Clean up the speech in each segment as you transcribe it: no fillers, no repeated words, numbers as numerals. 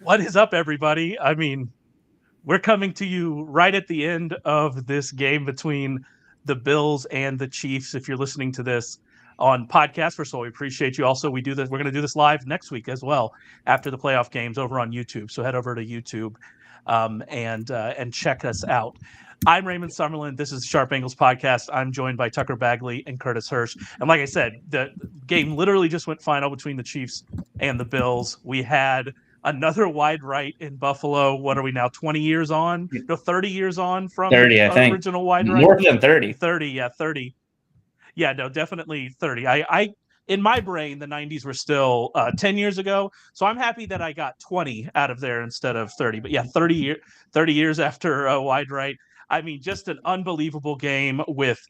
What is up, everybody? I mean, we're coming to you right at the end of this game between the Bills and the Chiefs. If you're listening to this on podcast, first of all, we appreciate you. Also, we do this. We're going to do this live next week as well after the playoff games over on YouTube. So head over to YouTube and check us out. I'm Raymond Summerlin. This is Sharp Angles Podcast. I'm joined by Tucker Bagley and Curtis Hirsch. And like I said, the game literally just went final between the Chiefs and the Bills. We had another wide right in Buffalo. What are we now, 20 years on? No, 30 years on from 30, the I think. original wide right? More than 30. 30, yeah, 30. Yeah, no, definitely 30. I in my brain, the 90s were still 10 years ago. So I'm happy that I got 20 out of there instead of 30. But yeah, 30 years after wide right. I mean, just an unbelievable game with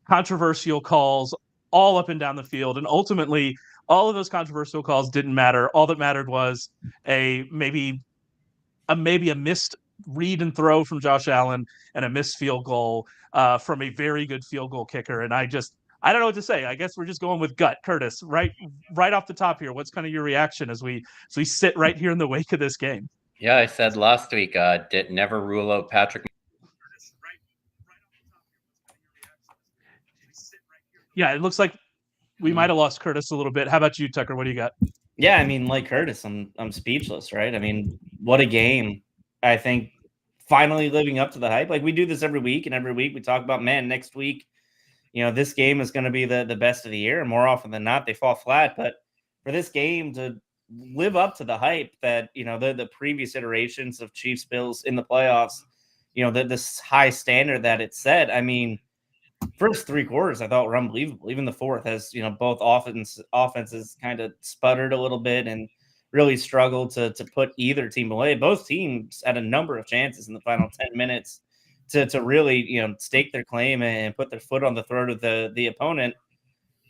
controversial calls all up and down the field. And ultimately, all of those controversial calls didn't matter. All that mattered was maybe a missed read and throw from Josh Allen and a missed field goal from a very good field goal kicker. And I don't know what to say. I guess we're just going with gut. Curtis, right off the top here, what's kind of your reaction as we sit right here in the wake of this game? Yeah, I said last week, never rule out Patrick. Yeah, it looks like we might have lost Curtis a little bit. How about you, Tucker? What do you got? Yeah, I mean, like Curtis, I'm speechless, right? I mean, what a game. I think finally living up to the hype. Like, we do this every week, and every week we talk about, man, next week, this game is going to be the best of the year. And more often than not, they fall flat. But for this game to live up to the hype that, the previous iterations of Chiefs Bills in the playoffs, this high standard that it set, I mean, first three quarters I thought were unbelievable. Even the fourth, as both offenses kind of sputtered a little bit and really struggled to put either team away. Both teams had a number of chances in the final 10 minutes to really stake their claim and put their foot on the throat of the opponent.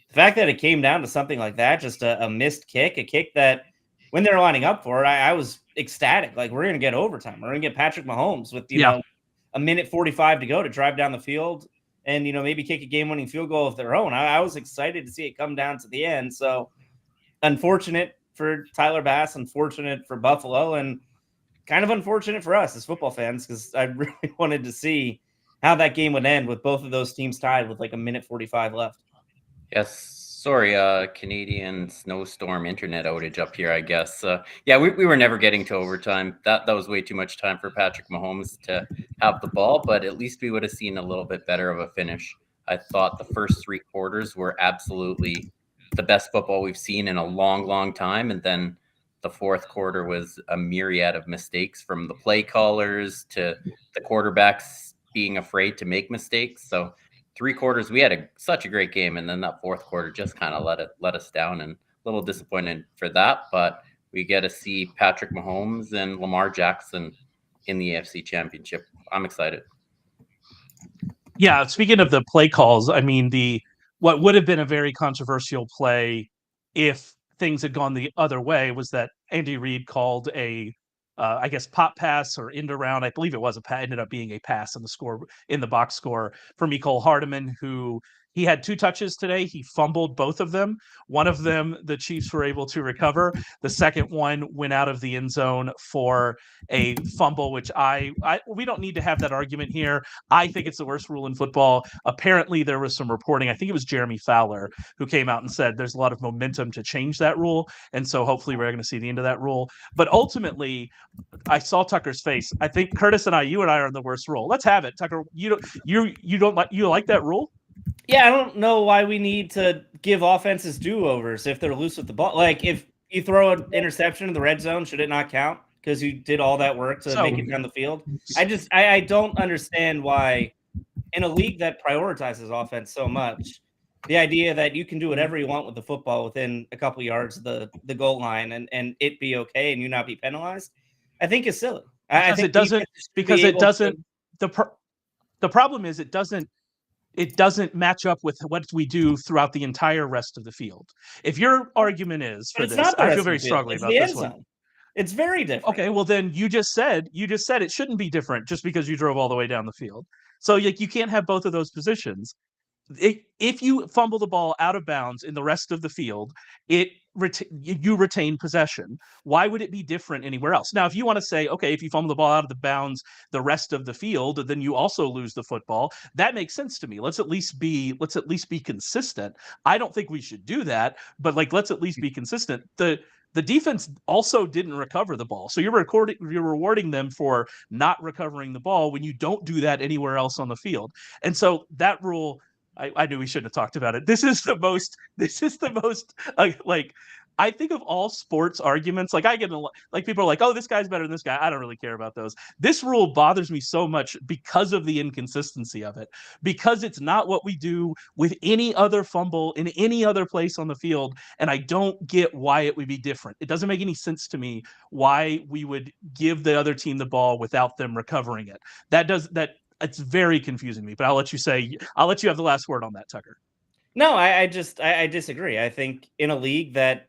The fact that it came down to something like that, just a missed kick, a kick that when they're lining up for it, I was ecstatic. Like, we're going to get overtime. We're going to get Patrick Mahomes with a minute 45 to go to drive down the field and, maybe kick a game-winning field goal of their own. I was excited to see it come down to the end. So, unfortunate for Tyler Bass, unfortunate for Buffalo, and kind of unfortunate for us as football fans, because I really wanted to see how that game would end with both of those teams tied with like a minute 45 left. Yes. Sorry, Canadian snowstorm internet outage up here, I guess. We were never getting to overtime. That was way too much time for Patrick Mahomes to have the ball, but at least we would have seen a little bit better of a finish. I thought the first three quarters were absolutely the best football we've seen in a long, long time. And then the fourth quarter was a myriad of mistakes, from the play callers to the quarterbacks being afraid to make mistakes. So three quarters, we had such a great game, and then that fourth quarter just kind of let us down, and a little disappointed for that. But we get to see Patrick Mahomes and Lamar Jackson in the AFC Championship. I'm excited. Yeah, speaking of the play calls, I mean, what would have been a very controversial play if things had gone the other way was that Andy Reid called a I guess pop pass or end around. I believe it was ended up being a pass in the box score for Mecole Hardman, who he had two touches today. He fumbled both of them. One of them, the Chiefs were able to recover. The second one went out of the end zone for a fumble, which we don't need to have that argument here. I think it's the worst rule in football. Apparently, there was some reporting. I think it was Jeremy Fowler who came out and said there's a lot of momentum to change that rule. And so hopefully we're going to see the end of that rule. But ultimately, I saw Tucker's face. I think Curtis and you and I are in the worst rule. Let's have it, Tucker. You like that rule? Yeah, I don't know why we need to give offenses do-overs if they're loose with the ball. Like, if you throw an interception in the red zone, should it not count because you did all that work to make it down the field? I don't understand why, in a league that prioritizes offense so much, the idea that you can do whatever you want with the football within a couple yards of the goal line and it be okay and you not be penalized, I think is silly. The problem is it doesn't match up with what we do throughout the entire rest of the field. If your argument is for this, I feel very strongly about this one. It's very different. Okay, well then you just said it shouldn't be different just because you drove all the way down the field. So you can't have both of those positions. If you fumble the ball out of bounds in the rest of the field, it you retain possession. Why would it be different anywhere else? Now, if you want to say, okay, if you fumble the ball out of the bounds the rest of the field, then you also lose the football. That makes sense to me. Let's at least be consistent. I don't think we should do that, but like, let's at least be consistent. The defense also didn't recover the ball. So you're rewarding them for not recovering the ball when you don't do that anywhere else on the field. And so that rule, I knew we shouldn't have talked about it. This is the most like, I think of all sports arguments, like I get like people are like, oh, this guy's better than this guy. I don't really care about those. This rule bothers me so much because of the inconsistency of it, because it's not what we do with any other fumble in any other place on the field. And I don't get why it would be different. It doesn't make any sense to me why we would give the other team the ball without them recovering it. It's very confusing me, but I'll let you have the last word on that, Tucker. No, I disagree. I think in a league that,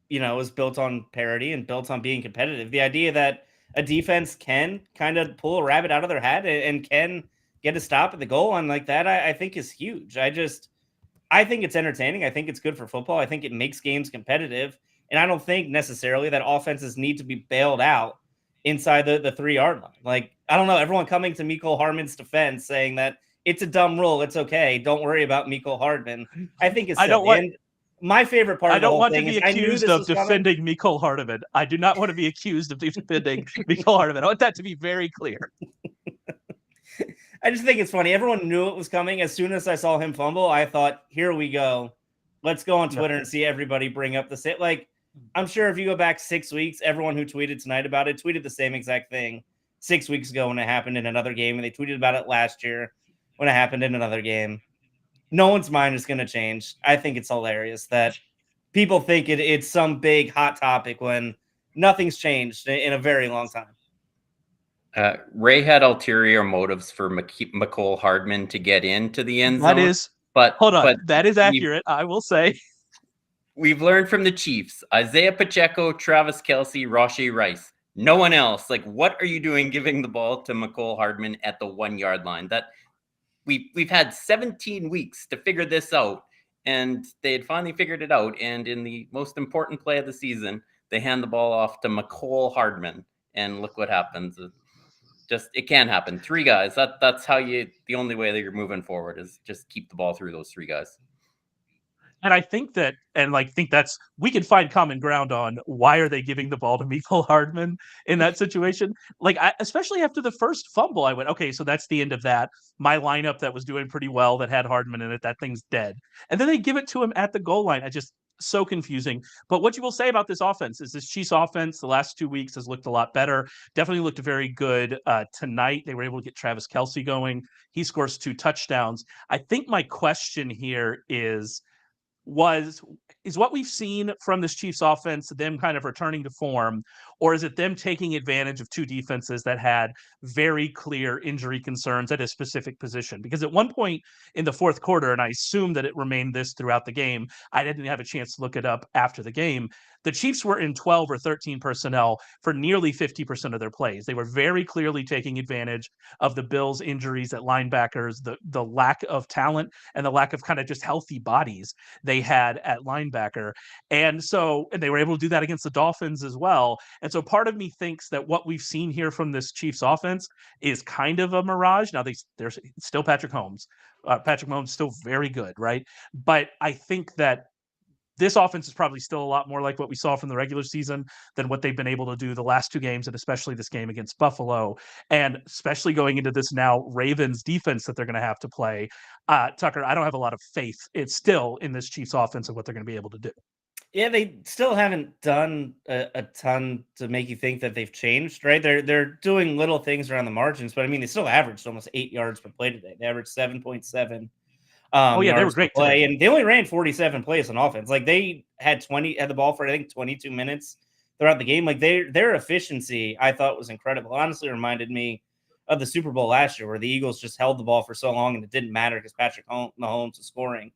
is built on parity and built on being competitive, the idea that a defense can kind of pull a rabbit out of their hat and can get a stop at the goal line like that, I think is huge. I think it's entertaining. I think it's good for football. I think it makes games competitive. And I don't think necessarily that offenses need to be bailed out inside the 3-yard line. Like, I don't know, everyone coming to Mecole Hardman's defense saying that it's a dumb rule, it's okay, don't worry about Mecole Hardman. I think it's my favorite part. I don't want to be accused of defending Mecole Hardman. I do not want to be accused of defending Mecole Hardman. I want that to be very clear. I just think it's funny. Everyone knew it was coming. As soon as I saw him fumble, I thought, here we go. Let's go on Twitter and see everybody bring up the same. Like, I'm sure if you go back 6 weeks, everyone who tweeted tonight about it tweeted the same exact thing 6 weeks ago when it happened in another game. And they tweeted about it last year when it happened in another game. No one's mind is going to change. I think it's hilarious that people think it's some big hot topic when nothing's changed in a very long time. Ray had ulterior motives for Mecole Hardman to get into the end zone. That is, that is accurate, I will say. We've learned from the Chiefs, Isaiah Pacheco, Travis Kelce, Rashee Rice. No one else. Like, what are you doing giving the ball to Mecole Hardman at the 1-yard line? That we've had 17 weeks to figure this out, and they had finally figured it out. And in the most important play of the season, they hand the ball off to Mecole Hardman, and look what happens. It can't happen. 3 guys. That's how the only way that you're moving forward is just keep the ball through those 3 guys. And I think that's we can find common ground on why are they giving the ball to Mecole Hardman in that situation. Like, especially after the first fumble, I went, okay, so that's the end of that. My lineup that was doing pretty well that had Hardman in it, that thing's dead. And then they give it to him at the goal line. So confusing. But what you will say about this offense is this Chiefs offense the last 2 weeks has looked a lot better. Definitely looked very good tonight. They were able to get Travis Kelce going. He scores 2 touchdowns. I think my question here is what we've seen from this Chiefs offense, them kind of returning to form, or is it them taking advantage of 2 defenses that had very clear injury concerns at a specific position? Because at one point in the fourth quarter, and I assume that it remained this throughout the game, I didn't have a chance to look it up after the game, the Chiefs were in 12 or 13 personnel for nearly 50% of their plays. They were very clearly taking advantage of the Bills' injuries at linebackers, the lack of talent, and the lack of kind of just healthy bodies they had at linebacker. And they were able to do that against the Dolphins as well. And so part of me thinks that what we've seen here from this Chiefs offense is kind of a mirage. Now, there's still Patrick Mahomes. Patrick Mahomes is still very good, right? But I think that this offense is probably still a lot more like what we saw from the regular season than what they've been able to do the last 2 games, and especially this game against Buffalo, and especially going into this now Ravens defense that they're going to have to play. Tucker, I don't have a lot of faith. It's still in this Chiefs offense and what they're going to be able to do. Yeah, they still haven't done a ton to make you think that they've changed, right? They're doing little things around the margins, but I mean, they still averaged almost 8 yards per play today. They averaged 7.7. They were great play, and they only ran 47 plays on offense. Like, they had the ball for I think 22 minutes throughout the game. Like, their efficiency, I thought, was incredible. It honestly reminded me of the Super Bowl last year, where the Eagles just held the ball for so long and it didn't matter because Patrick Mahomes was scoring,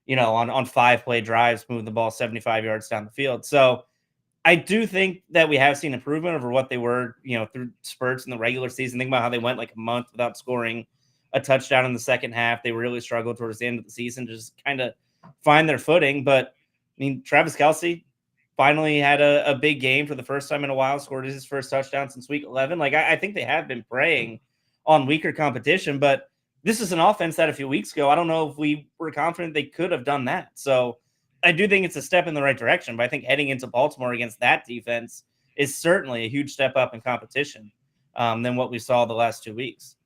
on 5-play drives, moving the ball 75 yards down the field. So I do think that we have seen improvement over what they were, through spurts in the regular season. Think about how they went like a month without scoring a touchdown in the second half. They really struggled towards the end of the season to just kind of find their footing. But mean, Travis Kelce finally had a big game for the first time in a while, scored his first touchdown since week 11. Like, I think they have been preying on weaker competition, but this is an offense that a few weeks ago, I don't know if we were confident they could have done that. So I do think it's a step in the right direction, but I think heading into Baltimore against that defense is certainly a huge step up in competition than what we saw the last 2 weeks.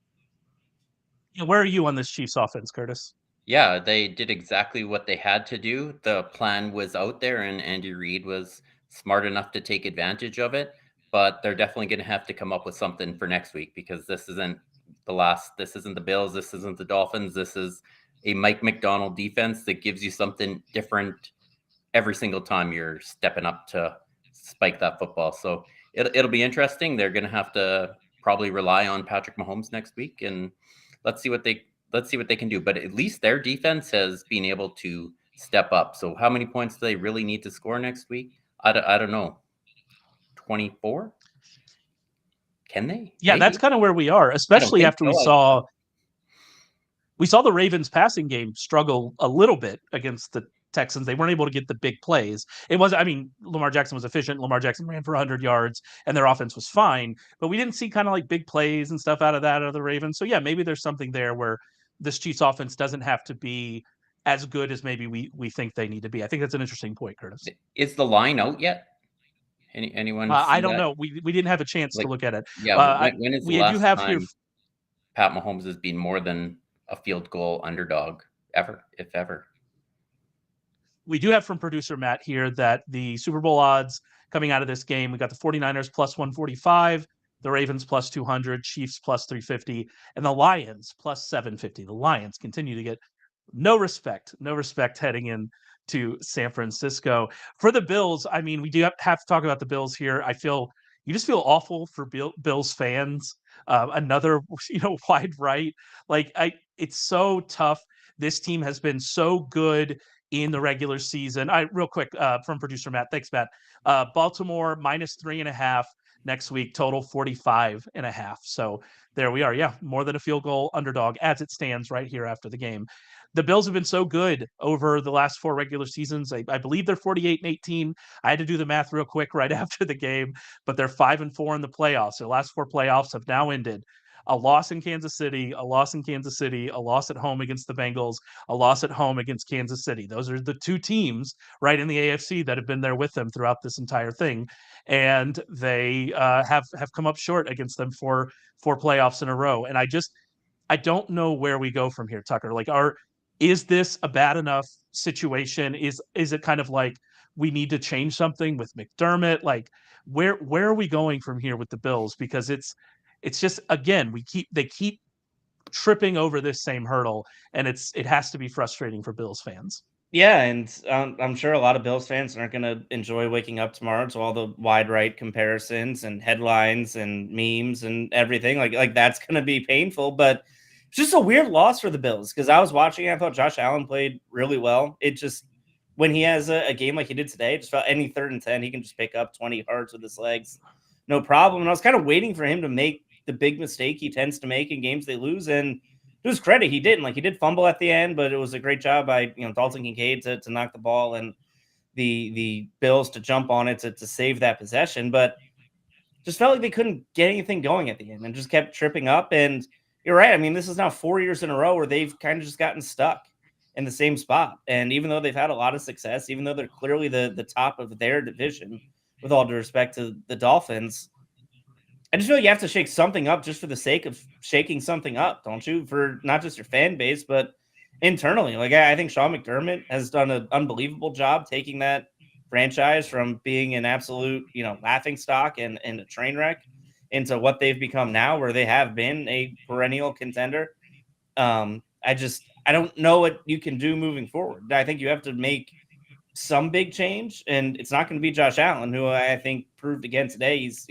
Where are you on this Chiefs offense, Curtis? Yeah, they did exactly what they had to do. The plan was out there, and Andy Reid was smart enough to take advantage of it. But they're definitely going to have to come up with something for next week, because this isn't this isn't the Bills, this isn't the Dolphins. This is a Mike McDonald defense that gives you something different every single time you're stepping up to spike that football. So it'll be interesting. They're going to have to probably rely on Patrick Mahomes next week, and let's see what they can do. But at least their defense has been able to step up. So how many points do they really need to score next week? I don't know. 24? Can they? Yeah, Maybe. that's kind of where we are, especially after we saw the Ravens passing game struggle a little bit against the Texans. They weren't able to get the big plays. Lamar Jackson was efficient. Lamar Jackson ran for 100 yards, and their offense was fine. But we didn't see kind of like big plays and stuff out of the Ravens. So, yeah, maybe there's something there where this Chiefs offense doesn't have to be as good as maybe we think they need to be. I think that's an interesting point, Curtis. Is the line out yet? Anyone? I don't know. We didn't have a chance to look at it. Yeah, when is the last time Pat Mahomes has been more than a field goal underdog ever, if ever? We do have from producer Matt here that the Super Bowl odds coming out of this game, we got the 49ers plus 145, the Ravens plus 200, Chiefs plus 350, and the Lions plus 750. The Lions continue to get no respect heading in to San Francisco. For the Bills, I mean, we do have to talk about the Bills here. You just feel awful for Bills fans. Another, wide right. It's so tough. This team has been so good in the regular season. Real quick, from producer Matt. Thanks, Matt. Baltimore minus 3.5 next week, total 45.5. So there we are. Yeah, more than a field goal underdog as it stands right here after the game. The Bills have been so good over the last 4 regular seasons. I believe they're 48-18. I had to do the math real quick right after the game, but they're 5-4 in the playoffs. Their last 4 playoffs have now ended. A loss in Kansas City, a loss at home against the Bengals, a loss at home against Kansas City. Those are the 2 teams right in the AFC that have been there with them throughout this entire thing. And they have come up short against them for 4 playoffs in a row. And I don't know where we go from here, Tucker. Is this a bad enough situation? Is it kind of like we need to change something with McDermott? Where are we going from here with the Bills? Because it's just, again, they keep tripping over this same hurdle, and it has to be frustrating for Bills fans. Yeah, and I'm sure a lot of Bills fans aren't going to enjoy waking up tomorrow to all the wide right comparisons and headlines and memes and everything. Like that's going to be painful, but it's just a weird loss for the Bills, because I was watching, I thought Josh Allen played really well. It just, when he has a game like he did today, it just felt any 3rd and 10, he can just pick up 20 yards with his legs, no problem. And I was kind of waiting for him to make the big mistake he tends to make in games they lose, and to his credit, he didn't. He did fumble at the end, but it was a great job by Dalton Kincaid to knock the ball and the Bills to jump on it to save that possession. But just felt like they couldn't get anything going at the end and just kept tripping up. And you're right. I mean, this is now 4 years in a row where they've kind of just gotten stuck in the same spot. And even though they've had a lot of success, even though they're clearly the top of their division, with all due respect to the Dolphins, I just feel like you have to shake something up just for the sake of shaking something up, don't you? For not just your fan base, but internally. I think Sean McDermott has done an unbelievable job taking that franchise from being an absolute, laughing stock and a train wreck into what they've become now, where they have been a perennial contender. I don't know what you can do moving forward. I think you have to make some big change, and it's not going to be Josh Allen, who I think proved again today he's,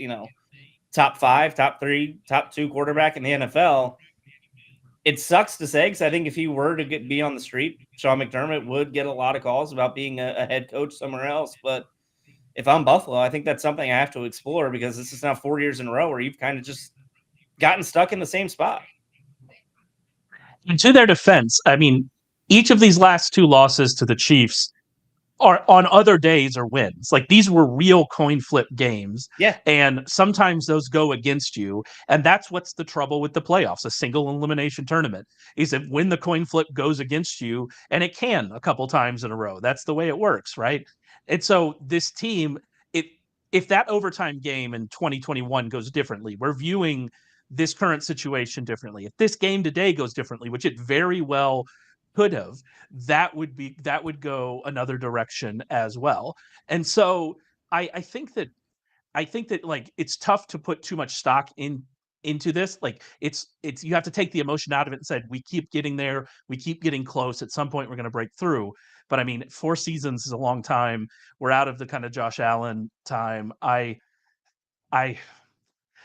top 5, top 3, top 2 quarterback in the NFL. It sucks to say, because I think if he were to be on the street, Sean McDermott would get a lot of calls about being a head coach somewhere else. But if I'm Buffalo, I think that's something I have to explore, because this is now 4 years in a row where you've kind of just gotten stuck in the same spot. And to their defense, I mean, each of these last 2 losses to the Chiefs on other days are wins. Like these were real coin flip games. Yeah. And sometimes those go against you. And that's what's the trouble with the playoffs, a single elimination tournament, is that when the coin flip goes against you, and it can a couple times in a row, that's the way it works, right? And so this team, if that overtime game in 2021 goes differently, we're viewing this current situation differently. If this game today goes differently, which it very well could have, that would go another direction as well. And so I think that like it's tough to put too much stock into this. Like it's you have to take the emotion out of it and said we keep getting there, we keep getting close. At some point we're going to break through. But I mean, 4 seasons is a long time. We're out of the kind of Josh Allen time. I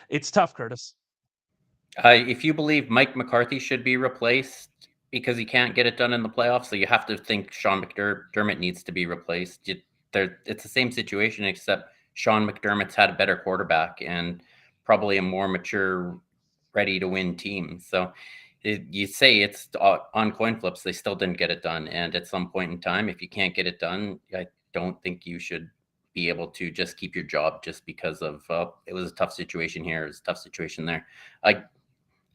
it's tough, Curtis. If you believe Mike McCarthy should be replaced because he can't get it done in the playoffs, so you have to think Sean McDermott needs to be replaced. It's the same situation, except Sean McDermott's had a better quarterback and probably a more mature, ready-to-win team. So you say it's on coin flips, they still didn't get it done. And at some point in time, if you can't get it done, I don't think you should be able to just keep your job just because of it was a tough situation here, it was a tough situation there.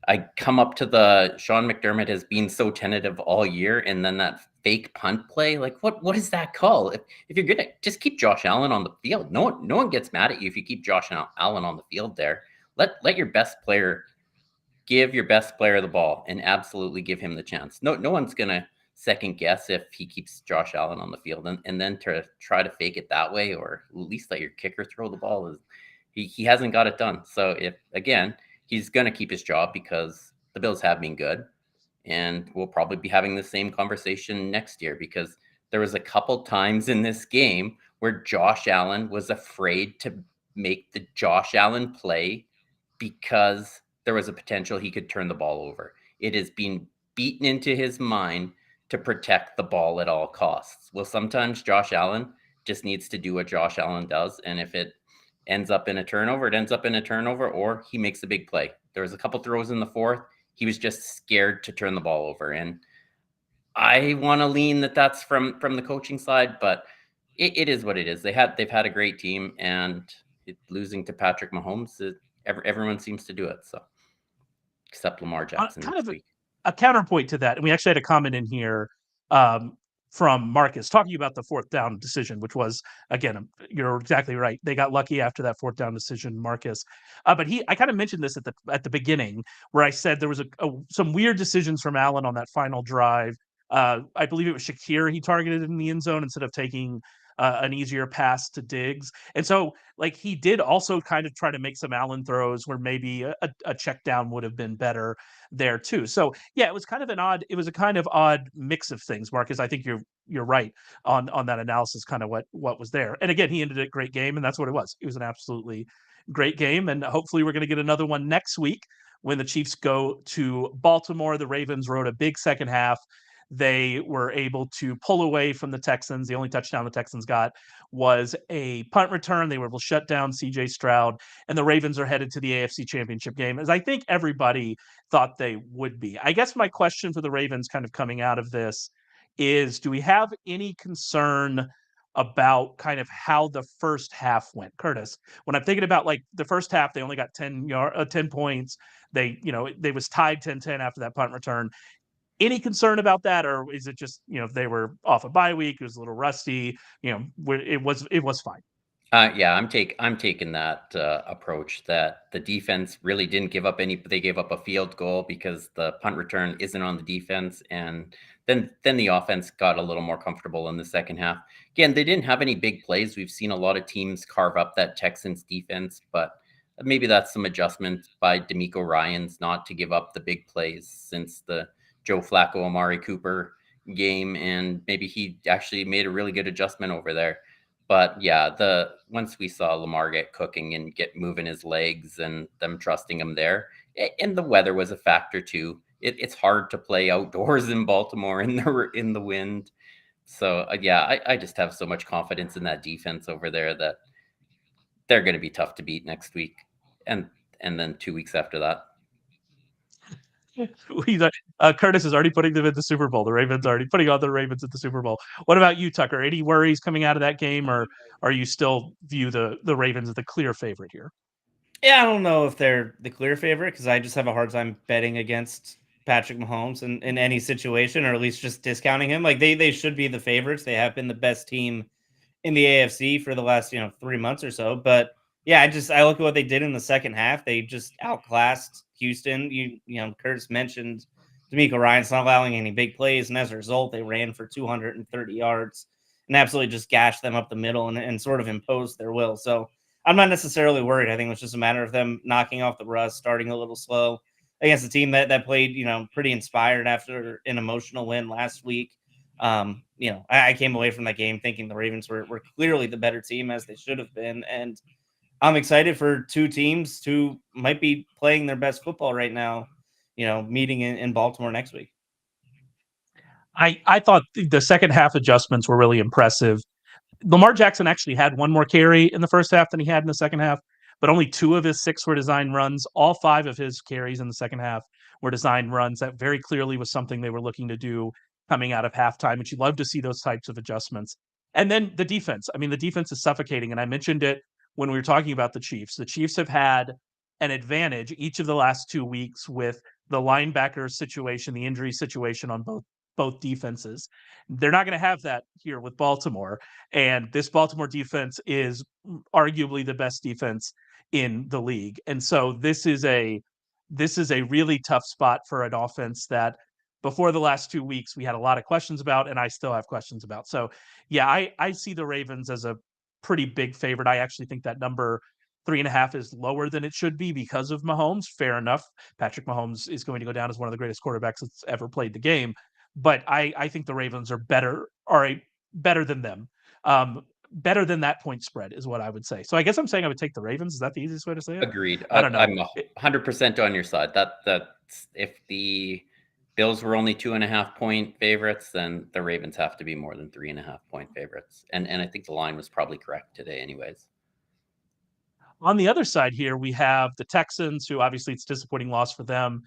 I come up to the Sean McDermott has been so tentative all year, and then that fake punt play, like what is that call? If you're gonna just keep Josh Allen on the field, no one gets mad at you if you keep Josh Allen on the field there. Let your best player give your best player the ball and absolutely give him the chance. No one's gonna second guess if he keeps Josh Allen on the field, and then to try to fake it that way, or at least let your kicker throw the ball is he hasn't got it done. So if again, he's going to keep his job because the Bills have been good. And we'll probably be having the same conversation next year because there was a couple times in this game where Josh Allen was afraid to make the Josh Allen play because there was a potential he could turn the ball over. It has been beaten into his mind to protect the ball at all costs. Well, sometimes Josh Allen just needs to do what Josh Allen does. And if it ends up in a turnover, it ends up in a turnover, or he makes a big play. There was a couple throws in the fourth. He was just scared to turn the ball over. And I want to lean that that's from the coaching side, but it is what it is. They've had a great team, and losing to Patrick Mahomes, everyone seems to do it. So except Lamar Jackson Kind this of week. A counterpoint to that, and we actually had a comment in here from Marcus talking about the 4th down decision, which was, again, you're exactly right. They got lucky after that 4th down decision, Marcus. But I kind of mentioned this at the beginning where I said there was some weird decisions from Allen on that final drive. I believe it was Shakir he targeted in the end zone instead of taking an easier pass to Diggs. And so, like, he did also kind of try to make some Allen throws where maybe a check down would have been better there too. So yeah, it was a kind of odd mix of things, Marcus. I think you're right on that analysis, kind of what was there. And again, he ended a great game, and that's what it was. It was an absolutely great game, and hopefully we're going to get another one next week when the Chiefs go to Baltimore. The Ravens rode a big second half. They were able to pull away from the Texans. The only touchdown the Texans got was a punt return. They were able to shut down CJ Stroud, and the Ravens are headed to the AFC Championship game, as I think everybody thought they would be. I guess my question for the Ravens kind of coming out of this is, do we have any concern about kind of how the first half went? Curtis, when I'm thinking about like the first half, they only got 10 points. They was tied 10-10 after that punt return. Any concern about that, or is it just they were off a bye week? It was a little rusty. It was fine. Yeah, I'm taking that approach that the defense really didn't give up any. They gave up a field goal because the punt return isn't on the defense, and then the offense got a little more comfortable in the second half. Again, they didn't have any big plays. We've seen a lot of teams carve up that Texans defense, but maybe that's some adjustment by DeMeco Ryans not to give up the big plays since the Joe Flacco, Amari Cooper game, and maybe he actually made a really good adjustment over there. But yeah, once we saw Lamar get cooking and get moving his legs and them trusting him there, and the weather was a factor too. It's hard to play outdoors in Baltimore in the wind. So I just have so much confidence in that defense over there that they're going to be tough to beat next week, and then 2 weeks after that. Curtis is already putting them in the Super Bowl. The Ravens already putting on the Ravens at the Super Bowl. What about you, Tucker? Any worries coming out of that game, or are you still view the Ravens as the clear favorite here? Yeah, I don't know if they're the clear favorite because I just have a hard time betting against Patrick Mahomes in any situation, or at least just discounting him. Like they should be the favorites. They have been the best team in the AFC for the last 3 months or so. But yeah, I look at what they did in the second half. They just outclassed Houston. Curtis mentioned D'Amico Ryan's not allowing any big plays, and as a result, they ran for 230 yards and absolutely just gashed them up the middle and sort of imposed their will. So I'm not necessarily worried. I think it was just a matter of them knocking off the rust, starting a little slow against a team that played, pretty inspired after an emotional win last week. I came away from that game thinking the Ravens were clearly the better team, as they should have been. And I'm excited for two teams who might be playing their best football right now, meeting in Baltimore next week. I thought the second half adjustments were really impressive. Lamar Jackson actually had one more carry in the first half than he had in the second half, but only 2 of his 6 were design runs. All 5 of his carries in the second half were design runs. That very clearly was something they were looking to do coming out of halftime, and you love to see those types of adjustments. And then the defense. I mean, the defense is suffocating, and I mentioned it when we were talking about the Chiefs. The Chiefs have had an advantage each of the last 2 weeks with the linebacker situation, the injury situation on both defenses. They're not going to have that here with Baltimore. And this Baltimore defense is arguably the best defense in the league. And so this is a really tough spot for an offense that before the last 2 weeks we had a lot of questions about, and I still have questions about. So yeah, I see the Ravens as a pretty big favorite. I actually think that number 3.5 is lower than it should be because of Mahomes. Fair enough. Patrick Mahomes is going to go down as one of the greatest quarterbacks that's ever played the game. But I think the Ravens are better than them. Better than that point spread is what I would say. So I guess I'm saying I would take the Ravens. Is that the easiest way to say it? Agreed. I don't know. I'm 100% on your side. That's if the Bills were only 2.5 point favorites, then the Ravens have to be more than 3.5 point favorites. And I think the line was probably correct today anyways. On the other side here, we have the Texans, who obviously it's a disappointing loss for them.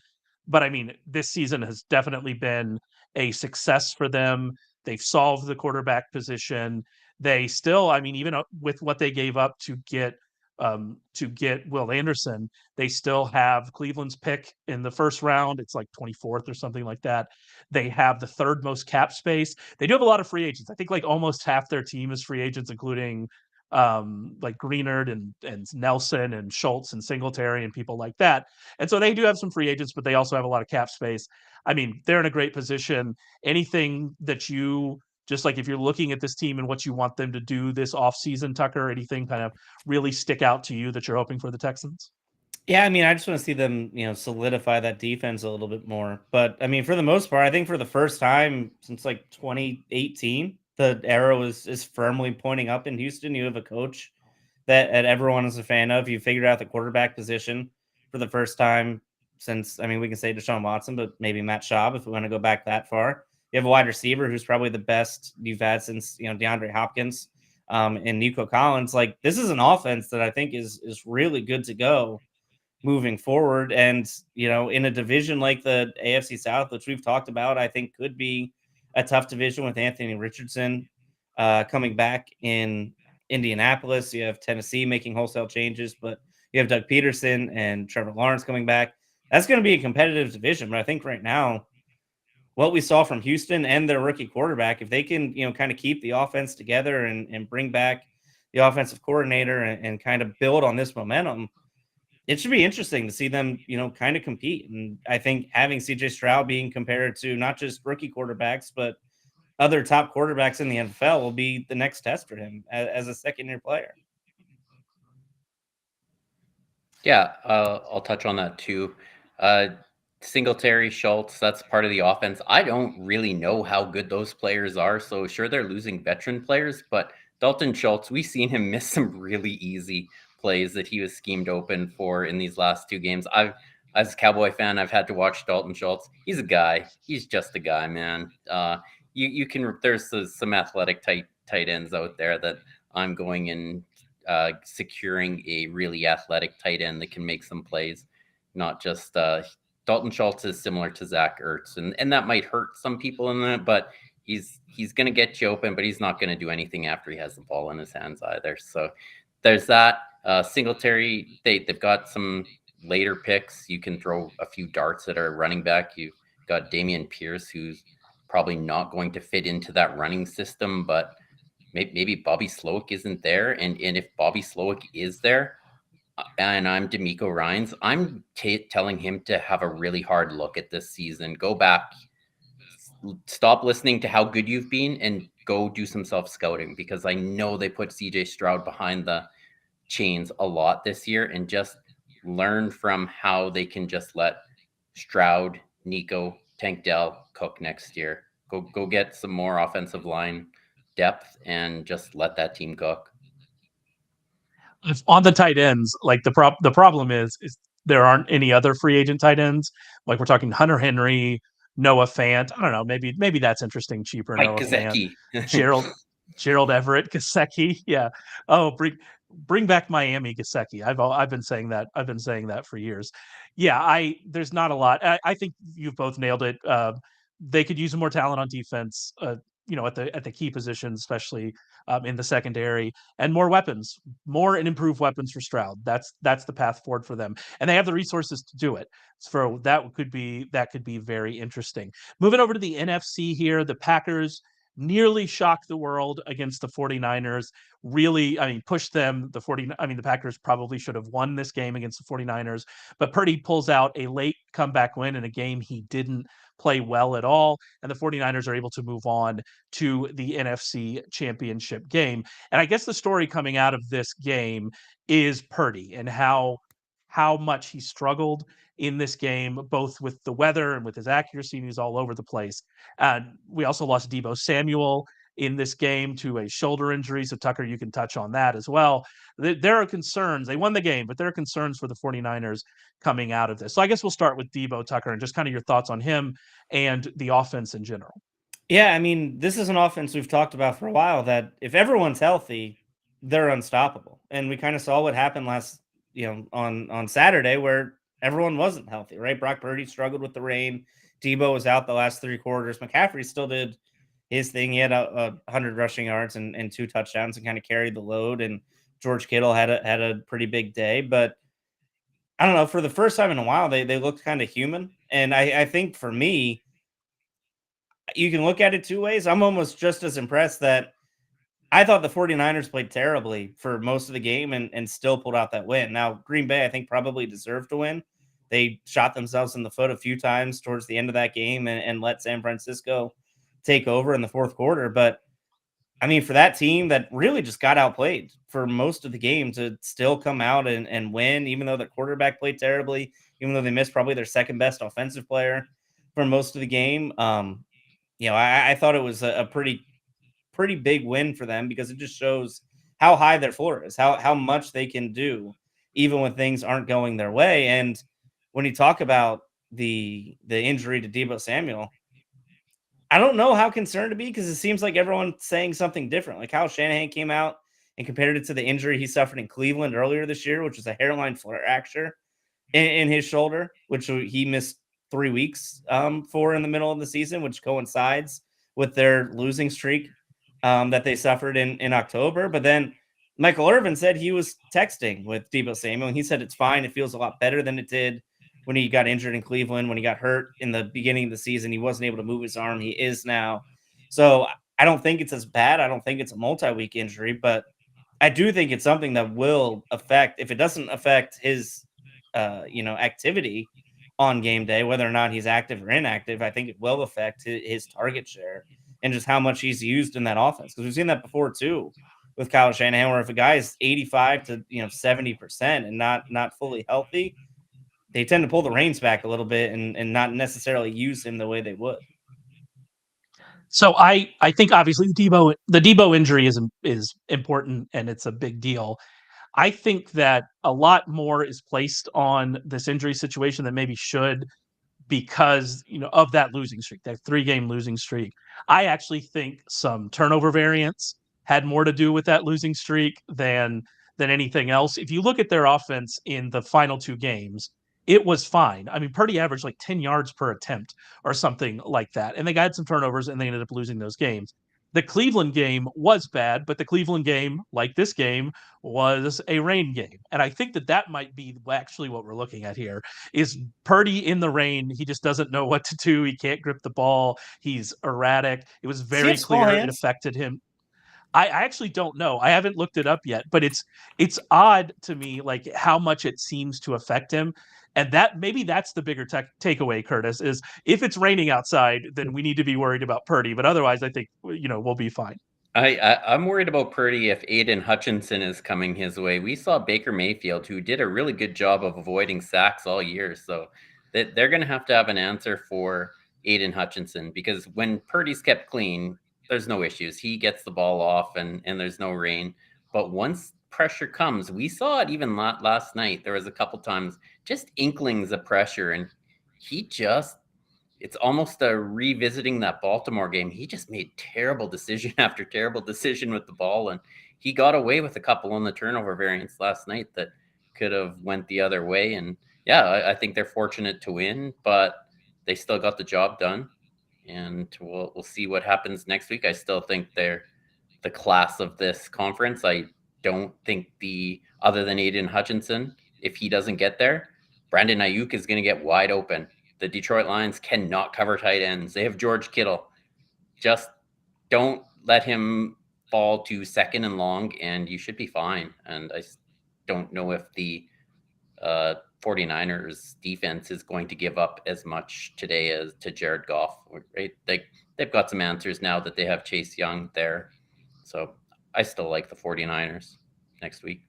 But I mean, this season has definitely been a success for them. They've solved the quarterback position. They still, I mean, even with what they gave up to get Will Anderson, they still have Cleveland's pick in the first round. It's like 24th or something like that. They have the 3rd most cap space. They do have a lot of free agents. I think like almost half their team is free agents, including like Greenard and Nelson and Schultz and Singletary and people like that. And so they do have some free agents, but they also have a lot of cap space. I mean, they're in a great position. Anything that you just like, if you're looking at this team and what you want them to do this offseason, Tucker, anything kind of really stick out to you that you're hoping for the Texans? Yeah, I mean, I just want to see them, solidify that defense a little bit more. But I mean, for the most part, I think for the first time since like 2018, the arrow is firmly pointing up in Houston. You have a coach that everyone is a fan of. You figured out the quarterback position for the first time since, I mean, we can say Deshaun Watson, but maybe Matt Schaub if we want to go back that far. You have a wide receiver who's probably the best you've had since, DeAndre Hopkins and Nico Collins. Like, this is an offense that I think is really good to go moving forward. And, in a division like the AFC South, which we've talked about, I think could be a tough division with Anthony Richardson coming back in Indianapolis. You have Tennessee making wholesale changes, but you have Doug Peterson and Trevor Lawrence coming back. That's going to be a competitive division. But I think right now, what we saw from Houston and their rookie quarterback, if they can, kind of keep the offense together and bring back the offensive coordinator and kind of build on this momentum, it should be interesting to see them, kind of compete. And I think having CJ Stroud being compared to not just rookie quarterbacks, but other top quarterbacks in the NFL will be the next test for him as a second-year player. Yeah, I'll touch on that too. Singletary, Schultz, that's part of the offense. I don't really know how good those players are. So sure, they're losing veteran players, but Dalton Schultz, we've seen him miss some really easy plays that he was schemed open for in these last 2 games. As a Cowboy fan, I've had to watch Dalton Schultz. He's a guy. He's just a guy, man. You can, there's some athletic tight ends out there that I'm going and securing a really athletic tight end that can make some plays, not just Dalton Schultz is similar to Zach Ertz, and that might hurt some people in that, but he's going to get you open, but he's not going to do anything after he has the ball in his hands either. So there's that. Singletary, they've got some later picks. You can throw a few darts at our running back. You've got Dameon Pierce, who's probably not going to fit into that running system, but maybe Bobby Slowick isn't there. And if Bobby Slowick is there, and I'm D'Amico Ryans, I'm telling him to have a really hard look at this season. Go back, stop listening to how good you've been, and go do some self-scouting, because I know they put CJ Stroud behind the chains a lot this year, and just learn from how they can just let Stroud, Nico, Tank Dell cook next year. Go get some more offensive line depth and just let that team cook. On the tight ends, like the problem is there aren't any other free agent tight ends. Like we're talking Hunter Henry, Noah Fant. I don't know. Maybe that's interesting. Cheaper. Mike Noah Gesicki. Fant, Gerald Everett, Gesicki. Yeah. Oh, bring back Miami Gesicki. I've been saying that. I've been saying that for years. Yeah. There's not a lot. I think you've both nailed it. They could use some more talent on defense. At the key positions, especially in the secondary, and more weapons, more and improved weapons for Stroud. That's the path forward for them, and they have the resources to do it. So that could be very interesting. Moving over to the NFC here, the Packers nearly shocked the world against the 49ers. Really, pushed them. The Packers probably should have won this game against the 49ers, but Purdy pulls out a late comeback win in a game he didn't play well at all, and the 49ers are able to move on to the NFC Championship Game. And I guess the story coming out of this game is Purdy and how much he struggled in this game, both with the weather and with his accuracy, and he's all over the place. We also lost Deebo Samuel in this game to a shoulder injury. So Tucker, you can touch on that as well. There are concerns. They won the game, but there are concerns for the 49ers coming out of this. So I guess we'll start with Deebo, Tucker, and just kind of your thoughts on him and the offense in general. Yeah, this is an offense we've talked about for a while that if everyone's healthy, they're unstoppable. And we kind of saw what happened on Saturday where everyone wasn't healthy, right? Brock Purdy struggled with the rain. Deebo was out the last 3 quarters. McCaffrey still did his thing. He had 100 rushing yards and 2 touchdowns and kind of carried the load. And George Kittle had a pretty big day. But I don't know, for the first time in a while, they looked kind of human. And I think for me, you can look at it 2 ways. I'm almost just as impressed that I thought the 49ers played terribly for most of the game and still pulled out that win. Now, Green Bay, I think, probably deserved to win. They shot themselves in the foot a few times towards the end of that game and let San Francisco take over in the 4th quarter. But, for that team that really just got outplayed for most of the game to still come out and win, even though the quarterback played terribly, even though they missed probably their second best offensive player for most of the game, I thought it was a pretty big win for them because it just shows how high their floor is, how much they can do, even when things aren't going their way. And when you talk about the injury to Deebo Samuel, I don't know how concerned to be because it seems like everyone's saying something different. Like Kyle Shanahan came out and compared it to the injury he suffered in Cleveland earlier this year, which was a hairline fracture in his shoulder, which he missed 3 weeks for in the middle of the season, which coincides with their losing streak that they suffered in October. But then Michael Irvin said he was texting with Deebo Samuel, and he said it's fine. It feels a lot better than it did when he got injured in Cleveland, when he got hurt in the beginning of the season. He wasn't able to move his arm. He is now. So I don't think it's as bad. I don't think it's a multi-week injury, but I do think it's something that will affect, if it doesn't affect his, activity on game day, whether or not he's active or inactive, I think it will affect his target share and just how much he's used in that offense. Because we've seen that before too with Kyle Shanahan, where if a guy is 85 to 70% and not fully healthy, they tend to pull the reins back a little bit and not necessarily use him the way they would. So I think obviously the Deebo injury is important and it's a big deal. I think that a lot more is placed on this injury situation than maybe should because of that losing streak, that 3-game losing streak. I actually think some turnover variance had more to do with that losing streak than anything else. If you look at their offense in the final 2 games, it was fine. I mean, Purdy averaged like 10 yards per attempt or something like that. And they got some turnovers and they ended up losing those games. The Cleveland game was bad, but the Cleveland game, like this game, was a rain game. And I think that might be actually what we're looking at here is Purdy in the rain. He just doesn't know what to do. He can't grip the ball. He's erratic. It was very clear it affected him. I actually don't know. I haven't looked it up yet, but it's odd to me, like how much it seems to affect him. And that maybe that's the bigger takeaway, Curtis, is if it's raining outside, then we need to be worried about Purdy. But otherwise, I think, we'll be fine. I'm worried about Purdy if Aiden Hutchinson is coming his way. We saw Baker Mayfield, who did a really good job of avoiding sacks all year. So they're going to have an answer for Aiden Hutchinson, because when Purdy's kept clean, there's no issues. He gets the ball off and there's no rain. But once pressure comes, we saw it even last night. There was a couple times just inklings of pressure, and it's almost a revisiting that Baltimore game. He just made terrible decision after terrible decision with the ball, and he got away with a couple on the turnover variance last night that could have went the other way. And yeah, I think they're fortunate to win, but they still got the job done. And we'll see what happens next week. I still think they're the class of this conference. I don't think other than Aiden Hutchinson, if he doesn't get there, Brandon Ayuk is going to get wide open. The Detroit Lions cannot cover tight ends. They have George Kittle. Just don't let him fall to second and long, and you should be fine. And I don't know if the 49ers defense is going to give up as much today as to Jared Goff, right? They've got some answers now that they have Chase Young there. So I still like the 49ers next week.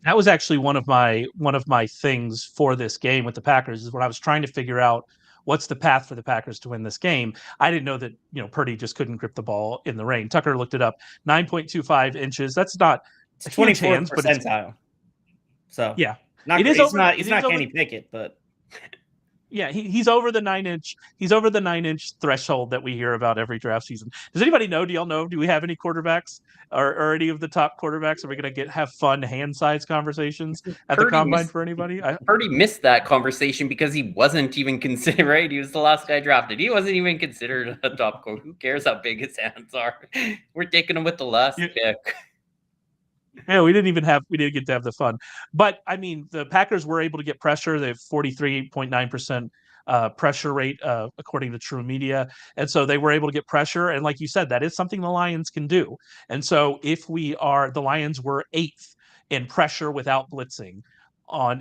That was actually one of my things for this game with the Packers, is when I was trying to figure out what's the path for the Packers to win this game. I didn't know that, Purdy just couldn't grip the ball in the rain. Tucker looked it up. 9.25 inches. That's not a 24th percentile. So yeah. He's not Kenny Pickett, but yeah, he's over the 9-inch. He's over the 9-inch threshold that we hear about every draft season. Does anybody know? Do y'all know? Do we have any quarterbacks or any of the top quarterbacks? Are we going to have fun hand size conversations at the combine for anybody? Purdy missed that conversation because he wasn't even considered. Right, he was the last guy drafted. He wasn't even considered a top quarterback. Who cares how big his hands are? We're taking him with the last pick. Yeah, we didn't get to have the fun. But I mean, the Packers were able to get pressure. They have 43.9% pressure rate, according to True Media. And so they were able to get pressure. And like you said, that is something the Lions can do. And so the Lions were 8th in pressure without blitzing